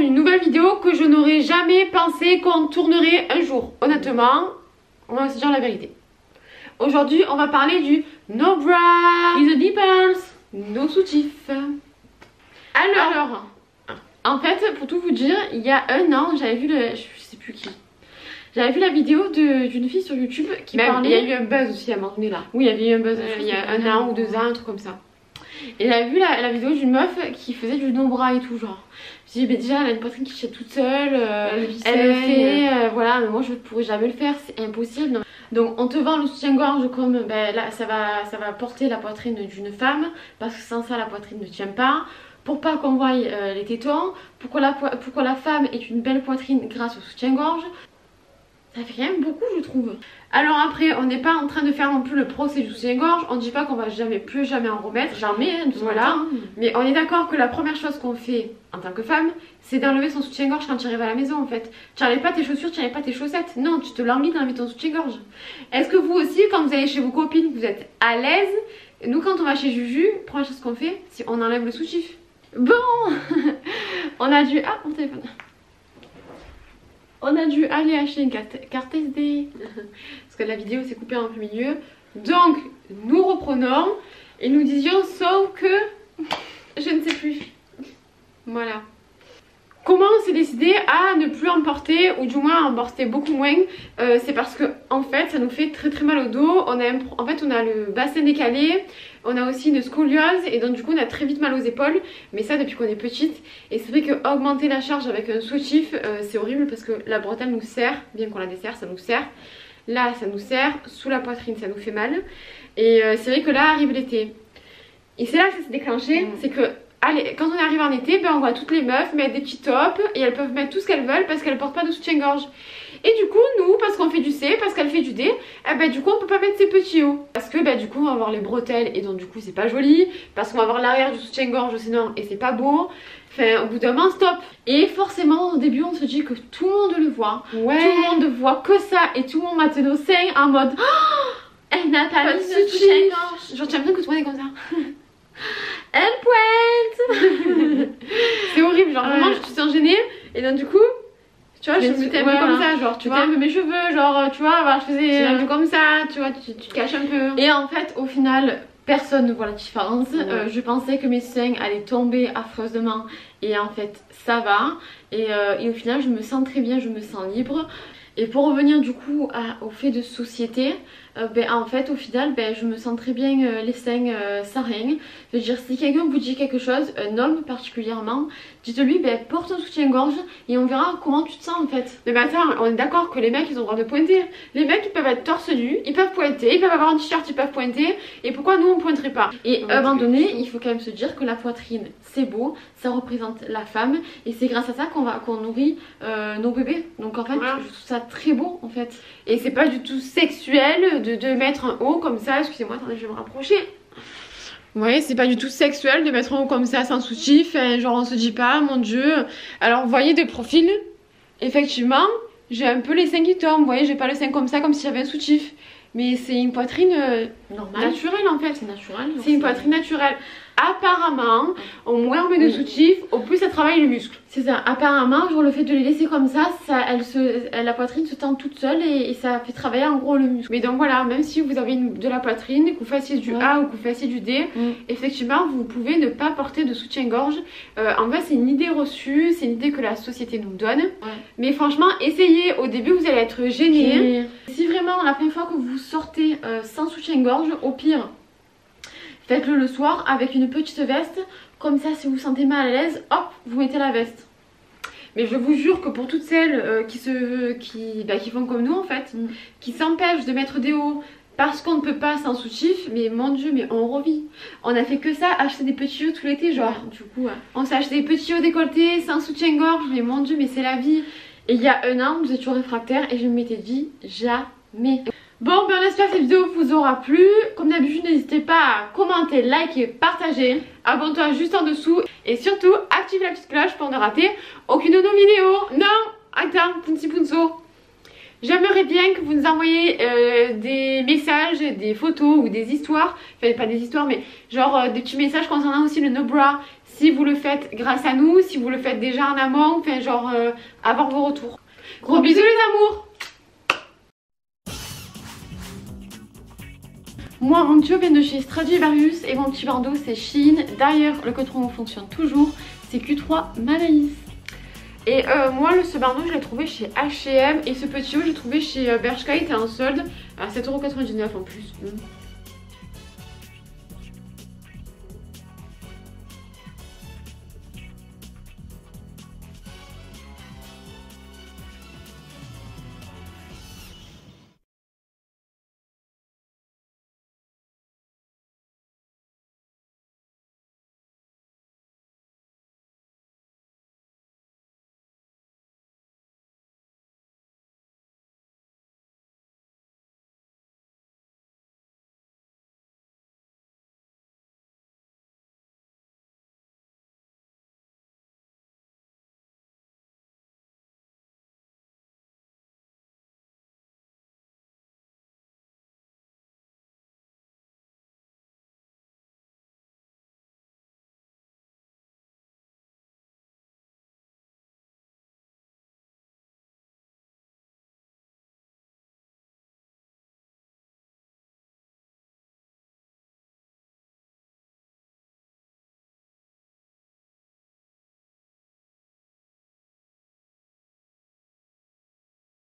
pour une nouvelle vidéo que je n'aurais jamais pensé qu'on tournerait un jour. Honnêtement, on va se dire la vérité. Aujourd'hui, on va parler du no bra, with the nipples, no soutif. Alors, en fait, pour tout vous dire, il y a un an, j'avais vu je sais plus qui. J'avais vu la vidéo d'une fille sur YouTube qui parlait. Il y a eu un buzz aussi à un moment donné là. Oui, il y avait eu un buzz il y a un an ou 2 ans, un truc comme ça. Et j'avais vu la vidéo d'une meuf qui faisait du no-bras et tout, genre. Je me suis dit, mais déjà, elle a une poitrine qui tient toute seule, elle le fait, voilà, mais moi je ne pourrais jamais le faire, c'est impossible. Non. Donc on te vend le soutien-gorge comme, là, ça va porter la poitrine d'une femme, parce que sans ça, la poitrine ne tient pas. Pour pas qu'on voie les tétons, pour que la femme ait une belle poitrine grâce au soutien-gorge. Ça fait quand même beaucoup, je trouve. Alors après, on n'est pas en train de faire non plus le procès du soutien-gorge. On ne dit pas qu'on va plus jamais en remettre. Jamais, hein, voilà. Mais on est d'accord que la première chose qu'on fait en tant que femme, c'est d'enlever son soutien-gorge quand tu arrives à la maison en fait. Tu n'enlèves pas tes chaussures, tu n'enlèves pas tes chaussettes. Non, tu te languis d'enlever ton soutien-gorge. Est-ce que vous aussi, quand vous allez chez vos copines, vous êtes à l'aise? Nous, quand on va chez Juju, la première chose qu'on fait, c'est on enlève le soutif. Bon, on a dû... Ah, mon téléphone. On a dû aller acheter une carte SD parce que la vidéo s'est coupée en plein milieu. Donc nous reprenons et nous disions sauf que je ne sais plus. Voilà. Comment on s'est décidé à ne plus en porter, ou du moins à en porter beaucoup moins? C'est parce que en fait ça nous fait très mal au dos. En fait on a le bassin décalé, on a aussi une scoliose et donc du coup on a très vite mal aux épaules. Mais ça depuis qu'on est petite. Et c'est vrai que augmenter la charge avec un soutif c'est horrible parce que la bretelle nous serre, bien qu'on la desserre ça nous serre. Là ça nous serre, sous la poitrine ça nous fait mal. Et c'est vrai que là arrive l'été. Et c'est là que ça s'est déclenché, c'est que allez, quand on arrive en été, on voit toutes les meufs mettre des petits tops et elles peuvent mettre tout ce qu'elles veulent parce qu'elles portent pas de soutien-gorge. Et du coup, nous, parce qu'on fait du C, parce qu'elle fait du D, du coup on peut pas mettre ses petits hauts. Parce que du coup on va avoir les bretelles et donc du coup c'est pas joli. Parce qu'on va avoir l'arrière du soutien-gorge sinon et c'est pas beau. Enfin, au bout d'un moment, stop. Et forcément, au début, on se dit que tout le monde le voit. Ouais. Tout le monde voit que ça et tout le monde mate nos seins en mode oh, elle n'a pas mis de soutien-gorge. Genre, tu as besoin que tout le monde est comme ça. Elle pointe. C'est horrible, genre vraiment je te sens gênée. Et donc du coup, tu vois, je me mettais un peu comme ça, genre tu vois un peu mes cheveux, genre tu vois, je faisais un peu comme ça, tu vois, tu te caches un peu. Et en fait au final, personne ne voit la différence. Je pensais que mes seins allaient tomber affreusement et en fait ça va. Et au final je me sens très bien, je me sens libre. Et pour revenir du coup au fait de société, en fait au final je me sens très bien les seins sans rien. Je veux dire, si quelqu'un vous dit quelque chose, un homme particulièrement, dites-lui porte un soutien-gorge et on verra comment tu te sens en fait. Mais attends, on est d'accord que les mecs ils ont le droit de pointer. Les mecs ils peuvent être torse nu, ils peuvent pointer, ils peuvent avoir un t-shirt, ils peuvent pointer. Et pourquoi nous on pointerait pas? Et à un moment donné il faut quand même se dire que la poitrine c'est beau, ça représente la femme et c'est grâce à ça qu'on nourrit nos bébés. Donc en fait je trouve ça très beau en fait. Et c'est pas du tout sexuel de mettre un haut comme ça. Excusez-moi, attendez, je vais me rapprocher. Vous voyez, c'est pas du tout sexuel de mettre un haut comme ça sans soutif. Genre on se dit pas, mon dieu. Alors vous voyez de profil, effectivement, j'ai un peu les seins qui tombent. Vous voyez, j'ai pas le sein comme ça, comme si j'avais un soutif. Mais c'est une poitrine normale, naturelle en fait. C'est naturel. C'est une poitrine naturelle. Apparemment, au moins on met de soutif, au plus ça travaille le muscle. C'est ça. Apparemment, genre le fait de les laisser comme ça, la poitrine se tend toute seule et ça fait travailler en gros le muscle. Mais donc voilà, même si vous avez de la poitrine, que vous fassiez du A ou que vous fassiez du D, effectivement, vous pouvez ne pas porter de soutien-gorge. En fait, c'est une idée reçue, c'est une idée que la société nous donne. Mais franchement, essayez. Au début, vous allez être gêné. Si vraiment la première fois que vous sortez sans soutien-gorge, au pire, faites-le le soir avec une petite veste. Comme ça, si vous vous sentez mal à l'aise, hop, vous mettez la veste. Mais je vous jure que pour toutes celles qui font comme nous en fait, qui s'empêchent de mettre des hauts parce qu'on ne peut pas sans soutif, mais mon dieu, mais on revit. On a fait que ça, acheter des petits hauts tout l'été, genre. Du coup, on s'est acheté des petits hauts décolletés, sans soutien-gorge, mais mon dieu, mais c'est la vie. Et il y a un an, vous étiez réfractaire et je m'étais dit jamais. Bon, on espère que cette vidéo vous aura plu. Comme d'habitude, n'hésitez pas à commenter, liker, partager. Abonne-toi juste en dessous. Et surtout, active la petite cloche pour ne rater aucune de nos vidéos. Non, attends, Punzi Punzo. J'aimerais bien que vous nous envoyiez des messages, des photos ou des histoires. Enfin pas des histoires mais genre des petits messages concernant aussi le no bra. Si vous le faites grâce à nous, si vous le faites déjà en amont, enfin genre avoir vos retours. Gros bisous les amours. Moi mon tube vient de chez Stradivarius et mon petit bandeau c'est Shein. D'ailleurs le code promo fonctionne toujours, c'est Q3 Manaïs. Et moi ce bandeau je l'ai trouvé chez H&M et ce petit haut je l'ai trouvé chez Bershka, il était en solde à 7,99 € en plus.